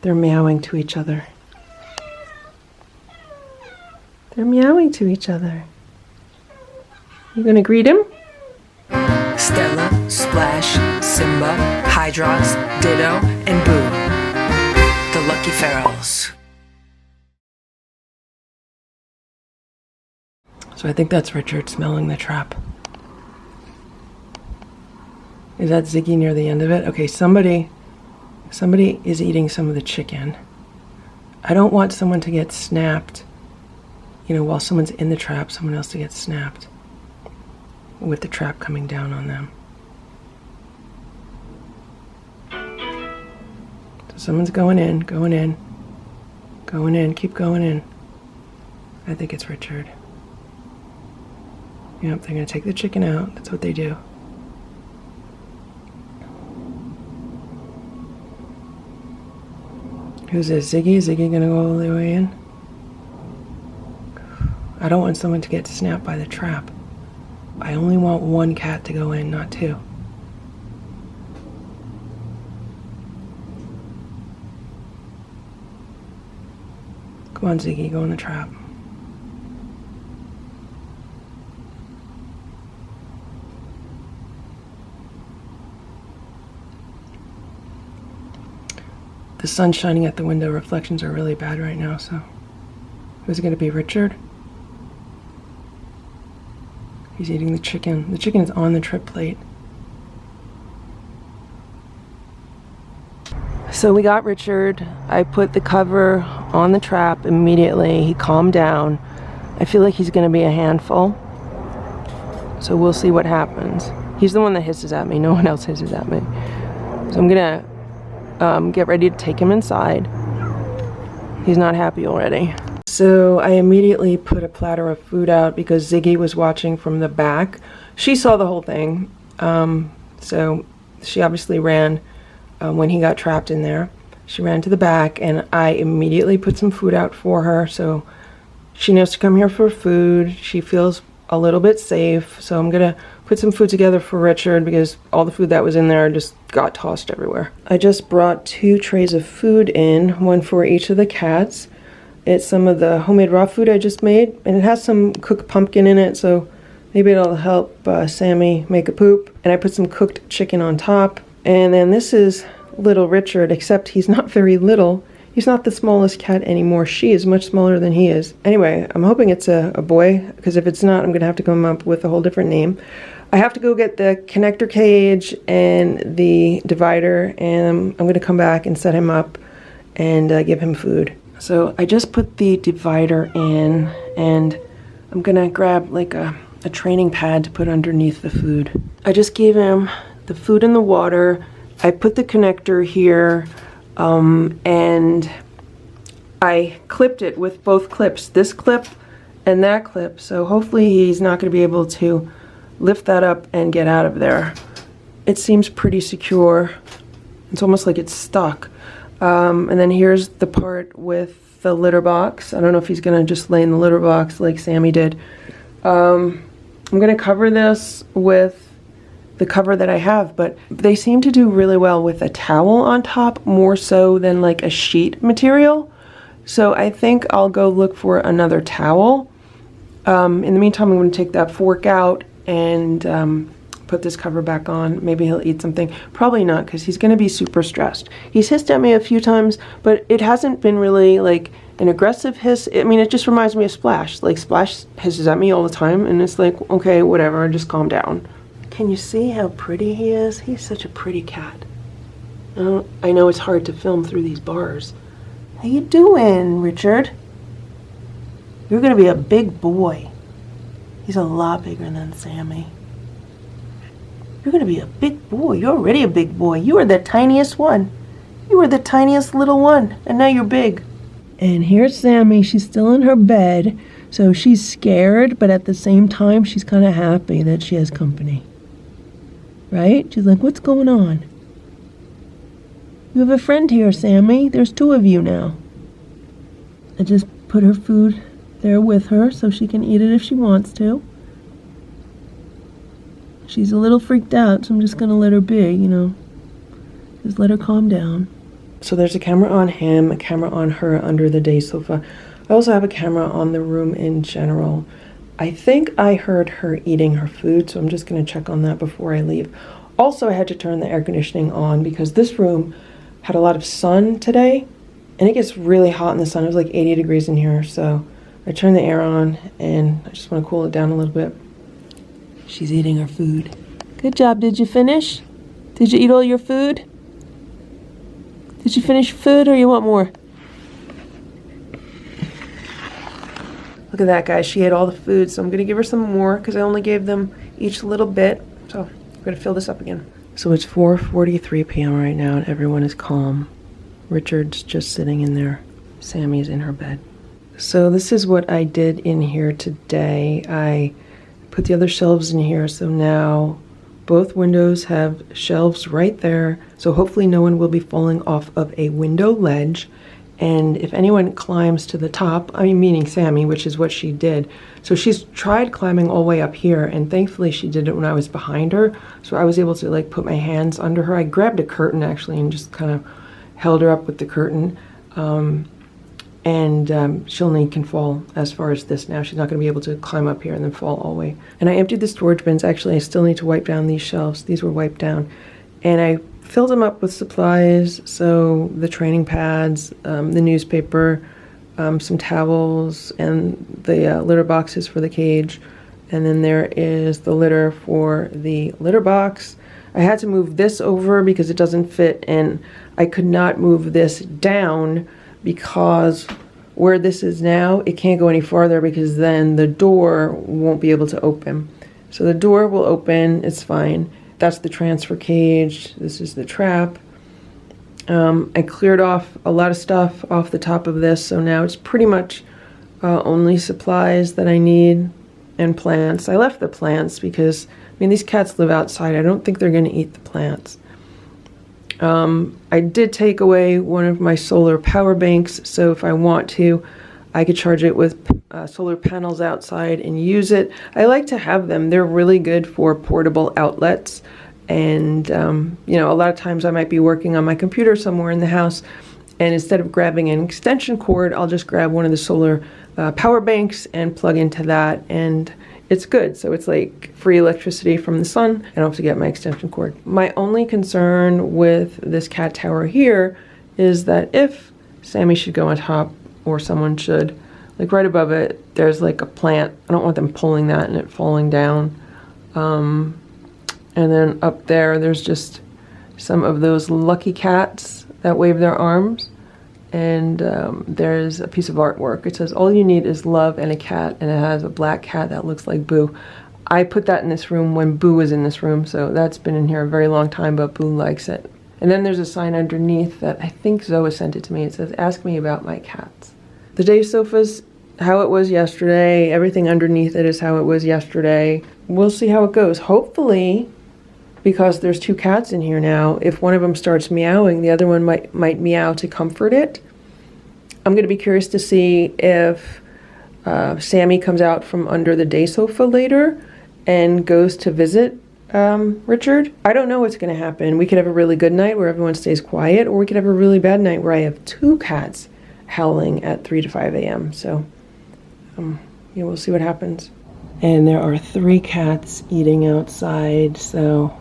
They're meowing to each other. They're meowing to each other. You gonna greet him? Stella, Splash, Simba, Hydrox, Ditto, and Boo. The Lucky Ferals. So I think that's Richard smelling the trap. Is that Ziggy near the end of it? Okay, somebody is eating some of the chicken. I don't want someone to get snapped, you know, while someone's in the trap, someone else to get snapped with the trap coming down on them. So someone's going in, keep going in. I think it's Richard. Yep, they're gonna take the chicken out. That's what they do. Who's this? Ziggy? Ziggy gonna go all the way in? I don't want someone to get snapped by the trap. I only want one cat to go in, not two. Come on, Ziggy, go in the trap. The sun's shining at the window. Reflections are really bad right now, so. Who's it gonna be, Richard? He's eating the chicken. The chicken is on the trip plate. So we got Richard. I put the cover on the trap immediately. He calmed down. I feel like he's gonna be a handful. So we'll see what happens. He's the one that hisses at me. No one else hisses at me. So I'm gonna get ready to take him inside. He's not happy already. So I immediately put a platter of food out because Ziggy was watching from the back. She saw the whole thing. So she obviously ran when he got trapped in there. She ran to the back and I immediately put some food out for her. So she knows to come here for food. She feels a little bit safe. So I'm gonna put some food together for Richard because all the food that was in there just got tossed everywhere. I just brought 2 trays of food in, one for each of the cats. It's some of the homemade raw food I just made, and it has some cooked pumpkin in it, so maybe it'll help Sammy make a poop. And I put some cooked chicken on top. And then this is little Richard, except he's not very little. He's not the smallest cat anymore. She is much smaller than he is. Anyway, I'm hoping it's a boy, because if it's not, I'm gonna have to come up with a whole different name. I have to go get the connector cage and the divider, and I'm gonna come back and set him up and give him food. So I just put the divider in, and I'm gonna grab like a training pad to put underneath the food. I just gave him the food and the water. I put the connector here, and I clipped it with both clips, this clip and that clip. So hopefully he's not gonna be able to lift that up and get out of there. It seems pretty secure. It's almost like it's stuck. And then here's the part with the litter box. I don't know if he's gonna just lay in the litter box like Sammy did. I'm gonna cover this with the cover that I have, but they seem to do really well with a towel on top, more so than like a sheet material. So I think I'll go look for another towel. In the meantime, I'm gonna take that fork out and put this cover back on. Maybe he'll eat something. Probably not, because he's gonna be super stressed. He's hissed at me a few times, but it hasn't been really like an aggressive hiss. I mean, it just reminds me of Splash. Like Splash hisses at me all the time, and it's like, okay, whatever, just calm down. Can you see how pretty he is? He's such a pretty cat. I know it's hard to film through these bars. How you doing, Richard? You're gonna be a big boy. He's a lot bigger than Sammy. You're gonna be a big boy. You're already a big boy. You are the tiniest one. You were the tiniest little one, and now you're big. And here's Sammy. She's still in her bed, so she's scared, but at the same time, she's kind of happy that she has company. Right? She's like, what's going on? You have a friend here, Sammy. There's 2 of you now. I just put her food there with her so she can eat it if she wants to. She's a little freaked out, so I'm just gonna let her be, you know. Just let her calm down. So there's a camera on him, a camera on her under the day sofa. I also have a camera on the room in general. I think I heard her eating her food, so I'm just going to check on that before I leave. Also, I had to turn the air conditioning on because this room had a lot of sun today, and it gets really hot in the sun. It was like 80 degrees in here, so I turned the air on, and I just want to cool it down a little bit. She's eating her food. Good job. Did you finish? Did you eat all your food? Did you finish your food, or you want more? Look at that, guys. She ate all the food, so I'm going to give her some more because I only gave them each a little bit. So I'm going to fill this up again. So it's 4:43 p.m. right now, and everyone is calm. Richard's just sitting in there. Sammy's in her bed. So this is what I did in here today. I put the other shelves in here, so now both windows have shelves right there. So hopefully no one will be falling off of a window ledge. And if anyone climbs to the top, I mean, meaning Sammy, which is what she did. So she's tried climbing all the way up here, and thankfully she did it when I was behind her. So I was able to like put my hands under her. I grabbed a curtain actually and just kind of held her up with the curtain. She only can fall as far as this now. She's not going to be able to climb up here and then fall all the way. And I emptied the storage bins. Actually, I still need to wipe down these shelves. These were wiped down. And I filled them up with supplies, so the training pads, the newspaper, some towels, and the litter boxes for the cage. And then there is the litter for the litter box. I had to move this over because it doesn't fit, and I could not move this down because where this is now, it can't go any farther because then the door won't be able to open. So the door will open, it's fine. That's the transfer cage. This is the trap. I cleared off a lot of stuff off the top of this, so now it's pretty much only supplies that I need and plants. I left the plants because, I mean, these cats live outside. I don't think they're going to eat the plants. I did take away one of my solar power banks, so if I want to, I could charge it with solar panels outside and use it. I like to have them. They're really good for portable outlets. And, you know, a lot of times I might be working on my computer somewhere in the house, and instead of grabbing an extension cord, I'll just grab one of the solar power banks and plug into that, and it's good. So it's like free electricity from the sun. I don't have to get my extension cord. My only concern with this cat tower here is that if Sammy should go on top, or someone should, like right above it, there's like a plant. I don't want them pulling that and it falling down. And then up there, there's just some of those lucky cats that wave their arms. And there's a piece of artwork. It says, "All you need is love and a cat," and it has a black cat that looks like Boo. I put that in this room when Boo was in this room, so that's been in here a very long time, but Boo likes it. And then there's a sign underneath that I think Zoe sent it to me. It says, "Ask me about my cats." The day sofa's how it was yesterday. Everything underneath it is how it was yesterday. We'll see how it goes. Hopefully, because there's two cats in here now, if one of them starts meowing, the other one might meow to comfort it. I'm going to be curious to see if Sammy comes out from under the day sofa later and goes to visit Richard. I don't know what's going to happen. We could have a really good night where everyone stays quiet, or we could have a really bad night where I have two cats howling at 3 to 5 a.m. So, yeah, we'll see what happens. And there are 3 cats eating outside, so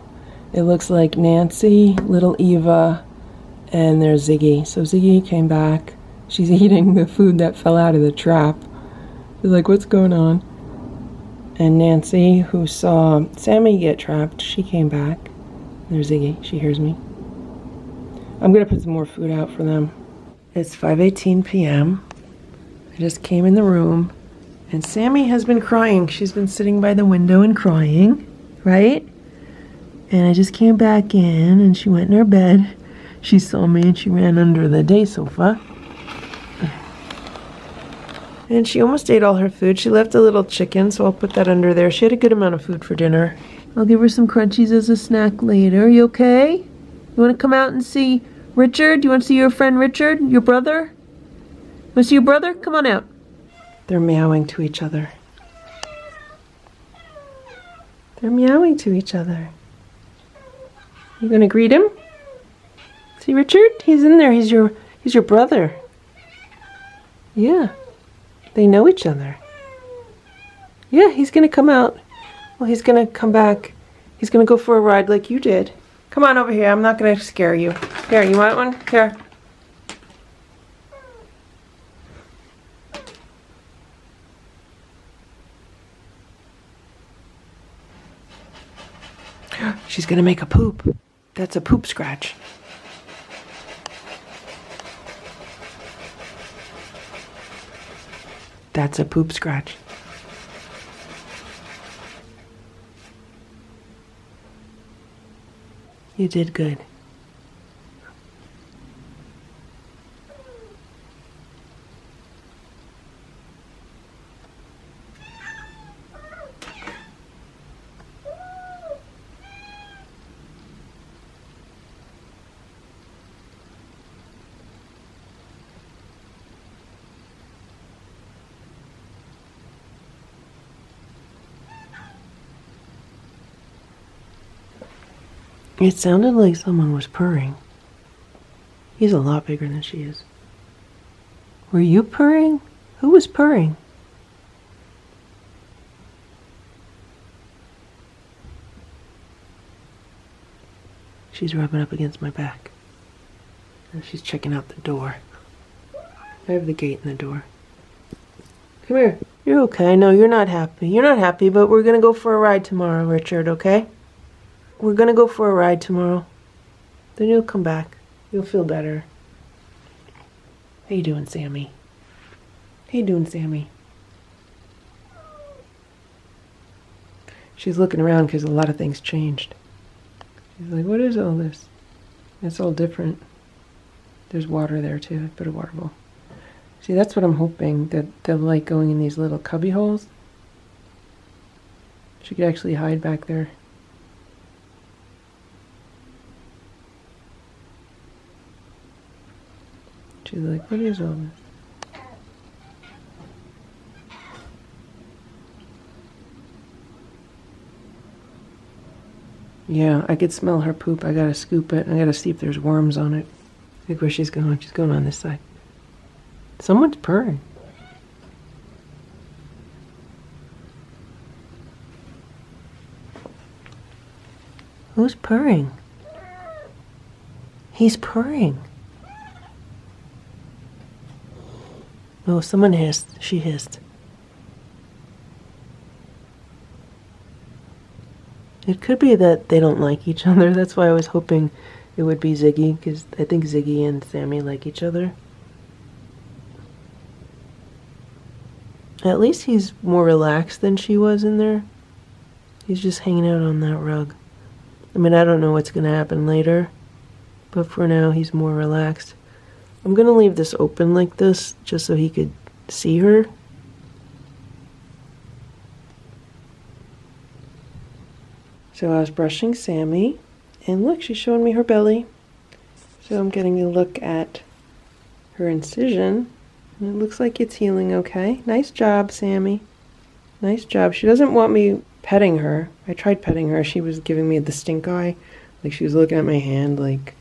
it looks like Nancy, little Eva, and there's Ziggy. So Ziggy came back. She's eating the food that fell out of the trap. She's like, "What's going on?" And Nancy, who saw Sammy get trapped, she came back. There's Ziggy. She hears me. I'm going to put some more food out for them. It's 5:18 p.m. I just came in the room, and Sammy has been crying. She's been sitting by the window and crying, right? And I just came back in, and she went in her bed. She saw me, and she ran under the day sofa. And she almost ate all her food. She left a little chicken, so I'll put that under there. She had a good amount of food for dinner. I'll give her some crunchies as a snack later. You okay? You want to come out and see Richard? Do you want to see your friend Richard? Your brother? You want to see your brother? Come on out. They're meowing to each other. They're meowing to each other. You gonna greet him? See, Richard? He's in there. He's your brother. Yeah. They know each other. Yeah, he's gonna come out. Well, he's gonna come back. He's gonna go for a ride like you did. Come on over here. I'm not gonna scare you. Here, you want one? Here. She's gonna make a poop. That's a poop scratch. That's a poop scratch. You did good. It sounded like someone was purring. He's a lot bigger than she is. Were you purring? Who was purring? She's rubbing up against my back. And she's checking out the door. I have the gate in the door. Come here. You're okay. No, you're not happy. You're not happy, but we're gonna go for a ride tomorrow, Richard, okay? We're gonna go for a ride tomorrow. Then you'll come back. You'll feel better. How you doing, Sammy? How you doing, Sammy? She's looking around because a lot of things changed. She's like, what is all this? It's all different. There's water there too. I put a water bowl. See, that's what I'm hoping, that they'll like going in these little cubby holes. She could actually hide back there. She's like, what is all this? Yeah, I could smell her poop. I gotta scoop it. I gotta see if there's worms on it. Look where she's going. She's going on this side. Someone's purring. Who's purring? He's purring. Oh, someone hissed. She hissed. It could be that they don't like each other. That's why I was hoping it would be Ziggy, because I think Ziggy and Sammy like each other. At least he's more relaxed than she was in there. He's just hanging out on that rug. I mean, I don't know what's going to happen later, but for now he's more relaxed. I'm going to leave this open like this just so he could see her. So I was brushing Sammy, and look, she's showing me her belly. So I'm getting a look at her incision. And it looks like it's healing okay. Nice job, Sammy. Nice job. She doesn't want me petting her. I tried petting her. She was giving me the stink eye. Like she was looking at my hand like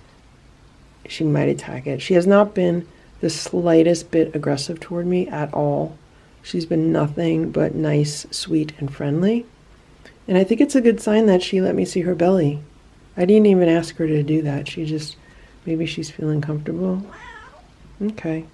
she might attack it. She has not been the slightest bit aggressive toward me at all. She's been nothing but nice, sweet, and friendly. And I think it's a good sign that she let me see her belly. I didn't even ask her to do that. She just, maybe she's feeling comfortable. Okay.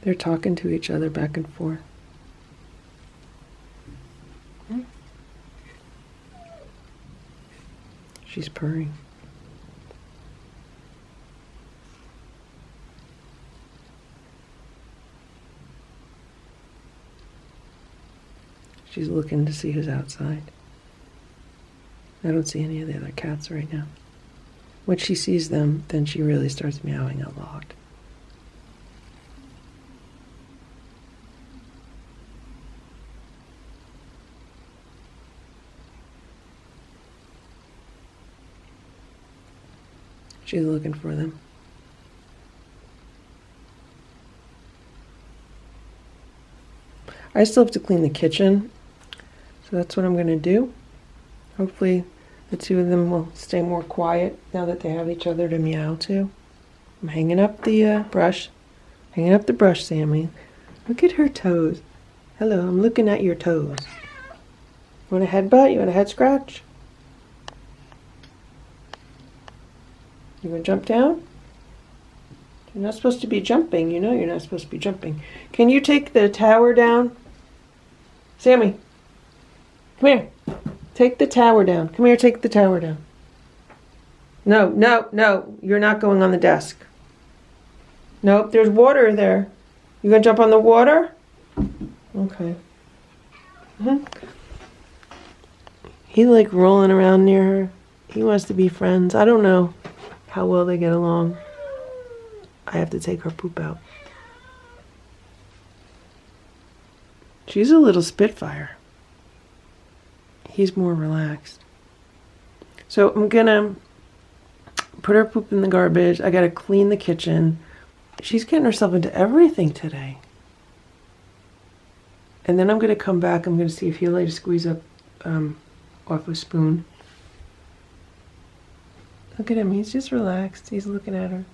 They're talking to each other back and forth. She's purring. She's looking to see who's outside. I don't see any of the other cats right now. When she sees them, then she really starts meowing a lot. She's looking for them. I still have to clean the kitchen, so that's what I'm going to do. Hopefully the two of them will stay more quiet now that they have each other to meow to. I'm hanging up the brush. Hanging up the brush, Sammy. Look at her toes. Hello, I'm looking at your toes. You want a headbutt? You want a head scratch? You want to jump down? You're not supposed to be jumping. You know you're not supposed to be jumping. Can you take the tower down? Sammy, come here. Take the tower down. Come here, take the tower down. No, no, no. You're not going on the desk. Nope, there's water there. You gonna jump on the water? Okay. He's like rolling around near her. He wants to be friends. I don't know how well they get along. I have to take her poop out. She's a little spitfire. He's more relaxed. So I'm gonna put her poop in the garbage. I gotta clean the kitchen. She's getting herself into everything today. And then I'm gonna come back. I'm gonna see if he'll let her squeeze up off a spoon. Look at him. He's just relaxed. He's looking at her.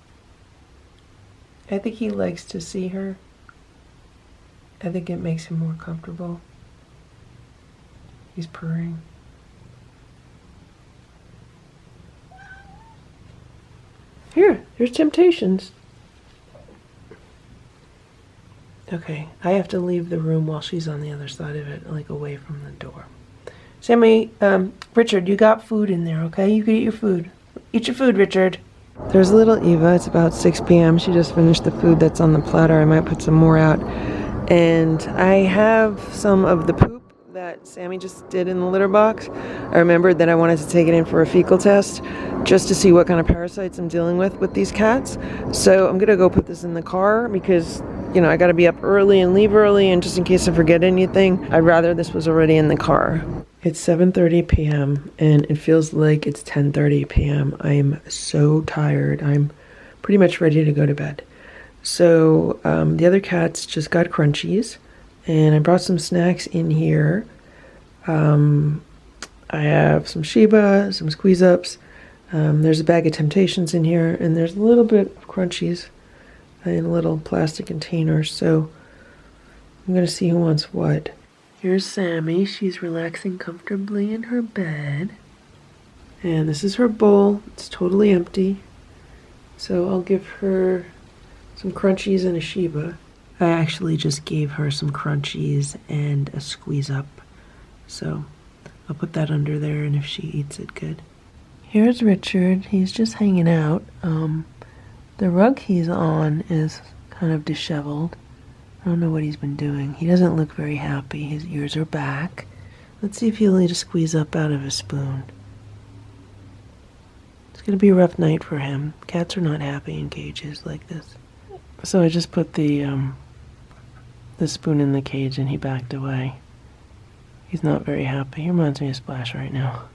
I think he likes to see her. I think it makes him more comfortable. He's purring. Here, there's Temptations. Okay, I have to leave the room while she's on the other side of it, like away from the door. Sammy, Richard, you got food in there, okay? You can eat your food. Eat your food, Richard. There's little Eva. It's about 6 p.m. She just finished the food that's on the platter. I might put some more out. And I have some of the poop that Sammy just did in the litter box. I remembered that I wanted to take it in for a fecal test just to see what kind of parasites I'm dealing with these cats. So I'm going to go put this in the car because, you know, I got to be up early and leave early, and just in case I forget anything, I'd rather this was already in the car. It's 7:30 p.m. and it feels like it's 10:30 p.m. I'm so tired. I'm pretty much ready to go to bed. So the other cats just got crunchies, and I brought some snacks in here. I have some Sheba, some Squeeze Ups. There's a bag of Temptations in here, and there's a little bit of crunchies in a little plastic container. So I'm going to see who wants what. Here's Sammy. She's relaxing comfortably in her bed. And this is her bowl. It's totally empty. So I'll give her some crunchies and a Sheba. I actually just gave her some crunchies and a Squeeze Up. So I'll put that under there, and if she eats it, good. Here's Richard. He's just hanging out. The rug he's on is kind of disheveled. I don't know what he's been doing. He doesn't look very happy. His ears are back. Let's see if he'll eat a Squeeze Up out of a spoon. It's going to be a rough night for him. Cats are not happy in cages like this. So I just put the spoon in the cage, and he backed away. He's not very happy. He reminds me of Splash right now.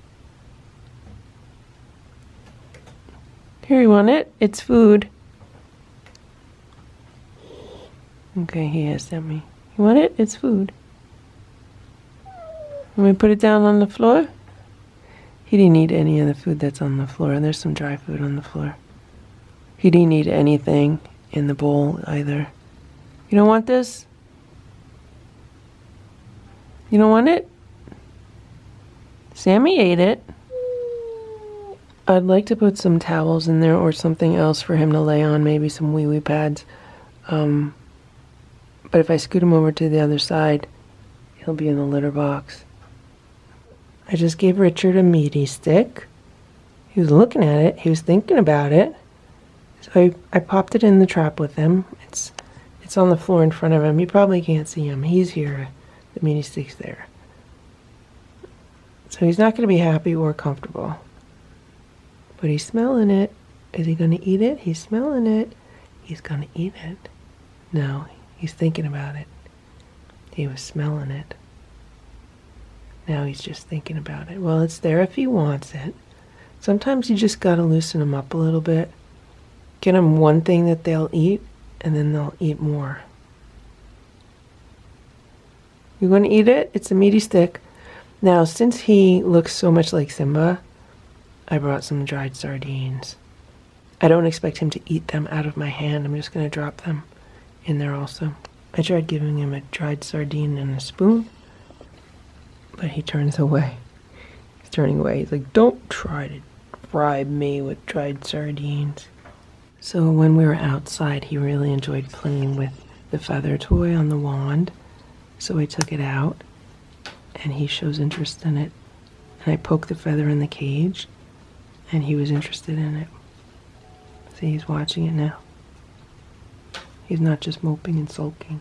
Here, you want it? It's food. Okay, he has Sammy. You want it? It's food. Want me to put it down on the floor? He didn't eat any of the food that's on the floor. There's some dry food on the floor. He didn't eat anything in the bowl either. You don't want this? You don't want it? Sammy ate it. I'd like to put some towels in there or something else for him to lay on, maybe some wee-wee pads. But if I scoot him over to the other side, he'll be in the litter box. I just gave Richard a meaty stick. He was looking at it. He was thinking about it. So I popped it in the trap with him. It's on the floor in front of him. You probably can't see him. He's here. The meaty stick's there. So he's not going to be happy or comfortable. But he's smelling it. Is he going to eat it? He's smelling it. He's going to eat it. No, he's thinking about it. He was smelling it. Now he's just thinking about it. Well, it's there if he wants it. Sometimes you just gotta loosen them up a little bit. Get them one thing that they'll eat, and then they'll eat more. You gonna eat it? It's a meaty stick. Now, since he looks so much like Simba, I brought some dried sardines. I don't expect him to eat them out of my hand. I'm just gonna drop them in there also. I tried giving him a dried sardine and a spoon, but he turns away. He's turning away. He's like, don't try to bribe me with dried sardines. So when we were outside, he really enjoyed playing with the feather toy on the wand. So I took it out, and he shows interest in it. And I poked the feather in the cage, and he was interested in it. See, he's watching it now. He's not just moping and sulking.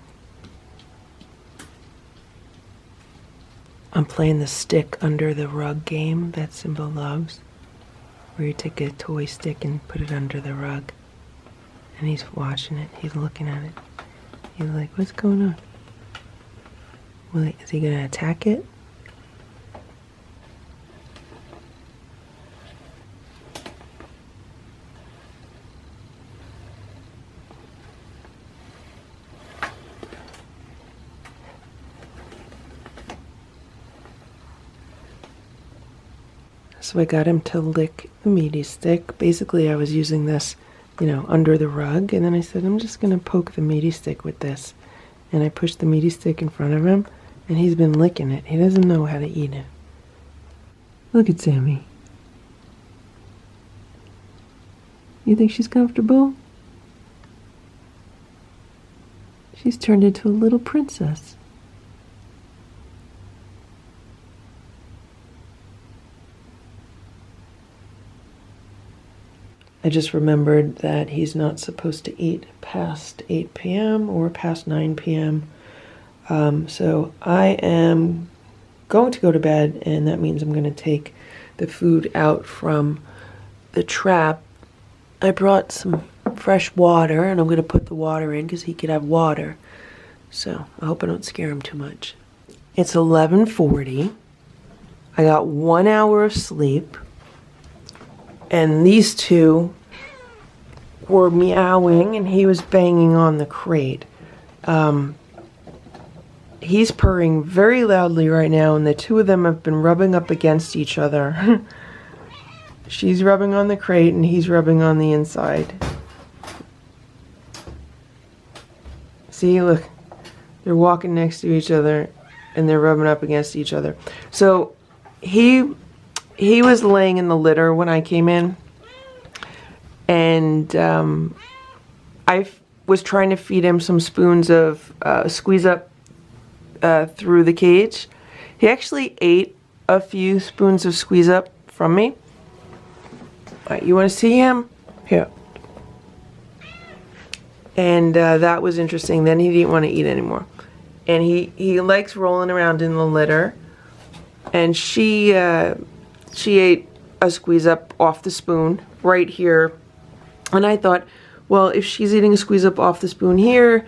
I'm playing the stick under the rug game that Simba loves, where you take a toy stick and put it under the rug. And he's watching it. He's looking at it. He's like, what's going on? Is he going to attack it? So I got him to lick the meaty stick. Basically, I was using this, under the rug. And then I said, I'm just going to poke the meaty stick with this. And I pushed the meaty stick in front of him. And he's been licking it. He doesn't know how to eat it. Look at Sammy. You think she's comfortable? She's turned into a little princess. I just remembered that he's not supposed to eat past 8 p.m. or past 9 p.m. So I am going to go to bed, and that means I'm going to take the food out from the trap. I brought some fresh water, and I'm going to put the water in because he could have water. So I hope I don't scare him too much. It's 11:40. I got 1 hour of sleep. And these two were meowing, and he was banging on the crate. He's purring very loudly right now, and the two of them have been rubbing up against each other. She's rubbing on the crate, and he's rubbing on the inside. See, look. They're walking next to each other, and they're rubbing up against each other. So he was laying in the litter when I came in, and I was trying to feed him some spoons of squeeze up through the cage. He actually ate a few spoons of squeeze up from me. All right, you want to see him? Here. And that was interesting. Then he didn't want to eat anymore. And he likes rolling around in the litter. And she ate a squeeze up off the spoon right here. And I thought, well, if she's eating a squeeze up off the spoon here,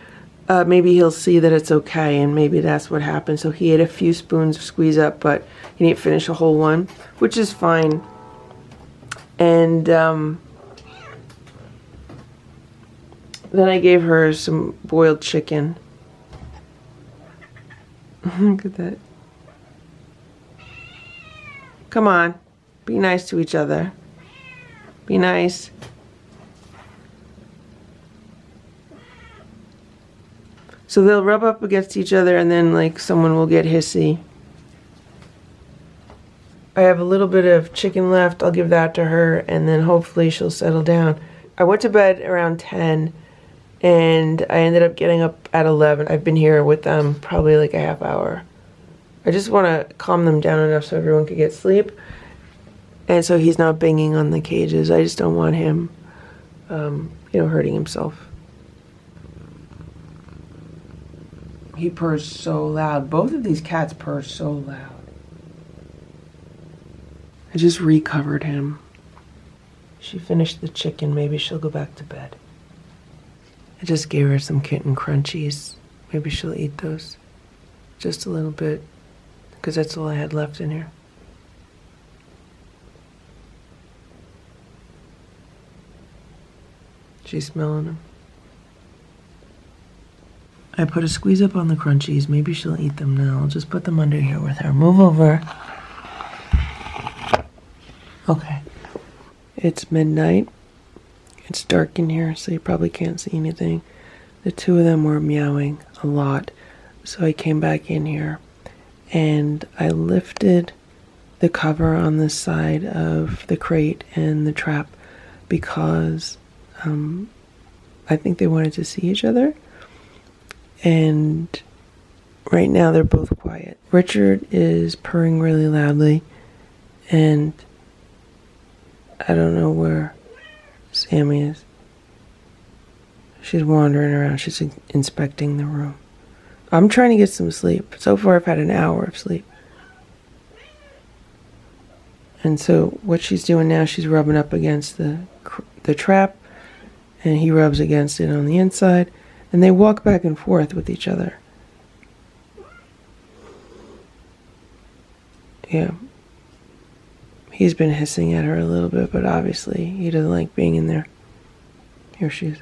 maybe he'll see that it's okay, and maybe that's what happened. So he ate a few spoons of squeeze up, but he didn't finish a whole one, which is fine. And then I gave her some boiled chicken. Look at that. Come on, be nice to each other. Be nice. So they'll rub up against each other, and then like someone will get hissy. I have a little bit of chicken left. I'll give that to her, and then hopefully she'll settle down. I went to bed around 10, and I ended up getting up at 11. I've been here with them probably like a half hour. I just want to calm them down enough so everyone could get sleep. And so he's not banging on the cages. I just don't want him, hurting himself. He purrs so loud. Both of these cats purr so loud. I just recovered him. She finished the chicken. Maybe she'll go back to bed. I just gave her some kitten crunchies. Maybe she'll eat those. Just a little bit. Because that's all I had left in here. She's smelling them. I put a squeeze up on the crunchies. Maybe she'll eat them now. I'll just put them under here with her. Move over. Okay. It's midnight. It's dark in here, so you probably can't see anything. The two of them were meowing a lot. So I came back in here and I lifted the cover on this side of the crate and the trap because I think they wanted to see each other. And right now they're both quiet. Richard is purring really loudly, and I don't know where Sammy is. She's wandering around. She's inspecting the room. I'm trying to get some sleep. So far I've had an hour of sleep. And so what she's doing now, she's rubbing up against the trap, and he rubs against it on the inside, and they walk back and forth with each other. Yeah. He's been hissing at her a little bit, but obviously he doesn't like being in there. Here she is.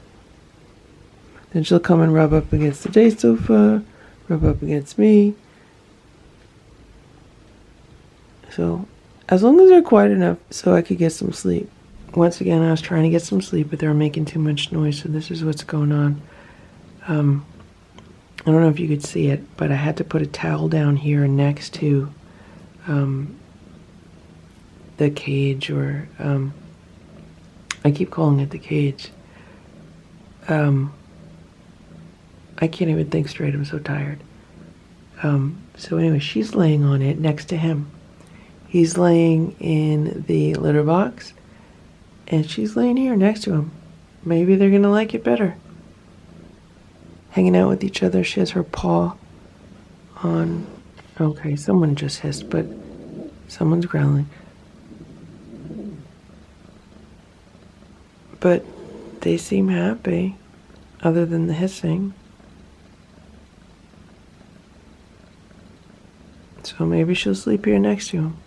Then she'll come and rub up against the day sofa, rub up against me. So, as long as they're quiet enough so I could get some sleep. Once again, I was trying to get some sleep, but they were making too much noise, so this is what's going on. I don't know if you could see it, but I had to put a towel down here next to the cage, or I keep calling it the cage. I can't even think straight, I'm so tired. So anyway, she's laying on it next to him. He's laying in the litter box, and she's laying here next to him. Maybe they're gonna like it better. Hanging out with each other. She has her paw on... Okay, someone just hissed, but someone's growling. But they seem happy, other than the hissing. So maybe she'll sleep here next to him.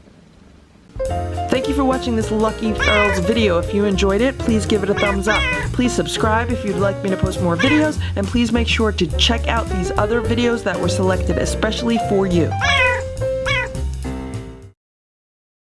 Thank you for watching this Lucky Ferals video. If you enjoyed it, please give it a thumbs up. Please subscribe if you'd like me to post more videos, and please make sure to check out these other videos that were selected especially for you.